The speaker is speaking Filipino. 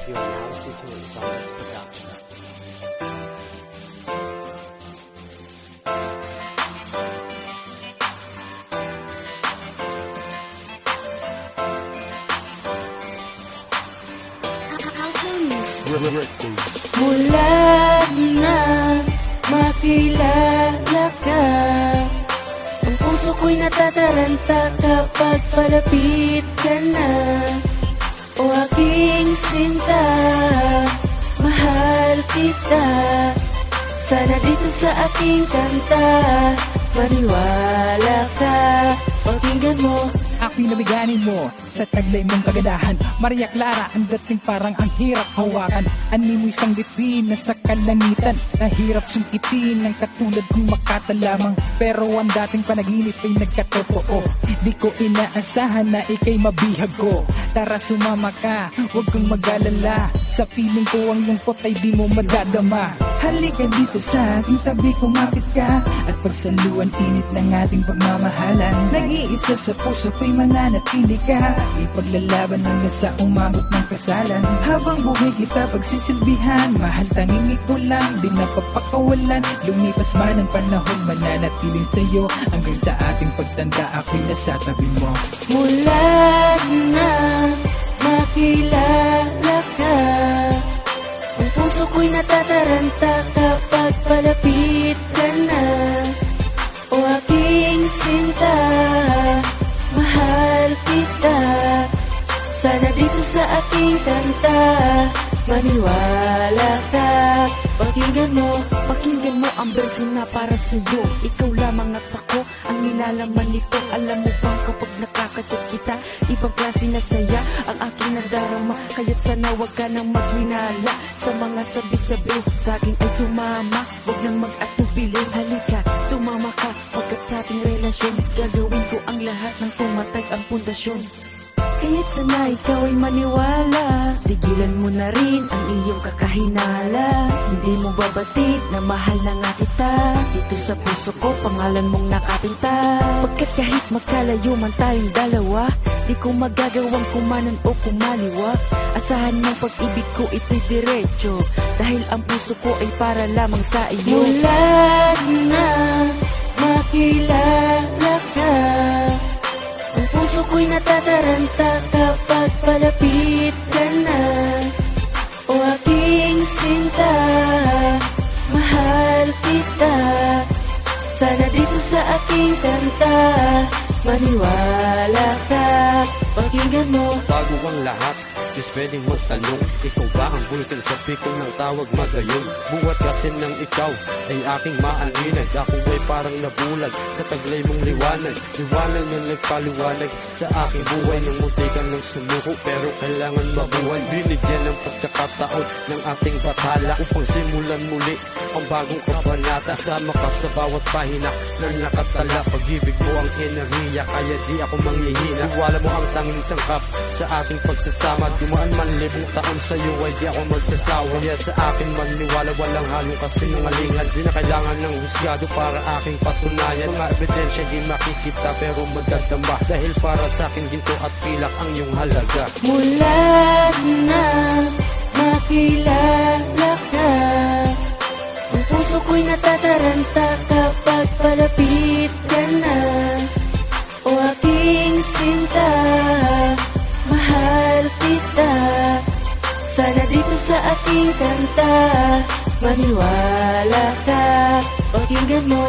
You are now listening to a Solace production. Mula na makilala ka, ang puso ko'y natataranta kapag palapit ka na. O aking sinta, mahal kita, sana dito sa aking kanta, maniwala ka, pakinggan mo. Ako'y nabiganin mo sa taglay mong kagandahan. Maria Clara, ang dating parang ang hirap hawakan. Animoy isang bituin na sa kalangitan, nahirap sungkitin ng katulad kong makatalamang. Pero ang dating panaginip ay nagkatotoo. Di ko inaasahan na ika'y mabihag ko. Tara sumama ka, huwag kang mag-alala. Sa piling ko ang lungkot ay di mo madadama. Halika dito sa aking tabi, kumapit ka, at pagsaluan init ng ating pagmamahalan. Nag-iisa sa puso ko'y mananatili ka, ipaglalaban hanggang sa umabot ng kasalan. Habang buhay kita pagsisilbihan, mahal tanging ikaw lang, di napapakawalan. Lumipas man ang panahon, mananatiling sa'yo, hanggang sa ating pagtanda ako'y nasa tabi mo. Mula na makilala ka, ang puso ko'y natataranta kapag palapit ka na. O aking sinta, mahal kita, sana dito sa aking kanta, maniwala ka, pakinggan mo. Pakinggan mo ang verso na para sa'yo. Ikaw lamang at ako ang nilalaman nito. Alam mo bang kapag nakakachat kita, ibang klase na saya ang aking nadarama. Kaya't sana wag ka nang maghinala sa mga sabi-sabi sa akin ay sumama, wag nang mag-atubili. Halika, sumama ka, pagkat sa ating relasyon gagawin ko ang lahat ng tumatag ang pundasyon. Kaya't sana ikaw ay maniwala, tigilan mo na rin ang iyong kakahinala. Hindi mo babatid na mahal na nga kita, dito sa puso ko pangalan mong nakapinta. Pagkat kahit magkalayo man tayong dalawa, di ko magagawang kumanan o kumaliwa. Asahan mong pag-ibig ko ito'y diretso, dahil ang puso ko ay para lamang sa iyo. Mula na makilala ka, ang puso ko'y natataranta kapag palapit ka na. O aking sinta, mahal kita, sana dito sa aking kanta, maniwala ka, pakinggan mo. Bago ang lahat, just pwedeng magtanong, ikaw ba ang bulkan sa pikon ng tawag magayon? Buwat kasi ng ikaw ay aking maalinag, ako ay parang nabulag sa taglay mong liwanag. Liwanag na nagpaliwanag sa aking buhay, nung munti ka ng sumuko pero kailangan mabuhay. Binigyan ng pagkakataon ng ating batala upang simulan muli ang bagong kabanata. Sama ka sa bawat pahina na nakatala, pag-ibig mo ang enerhiya kaya di ako manghihina. Iwala mo ang tanging sangkap sa ating pagsasama, dumaan man libong taon sa'yo ay di ako magsasawa. Kaya sa akin maniwala, walang halong kasinungalingan. Di na kailangan ng husgado para aking patunayan. Mga ebidensya di makikita pero magdadamba, dahil para sa akin ginto at pilak ang iyong halaga. Mula na makilala ka, ang puso ko'y natataranta kapag palapit ka na. O aking sinta, mahal kita, sana dito sa aking kanta, maniwala ka, pakinggan mo.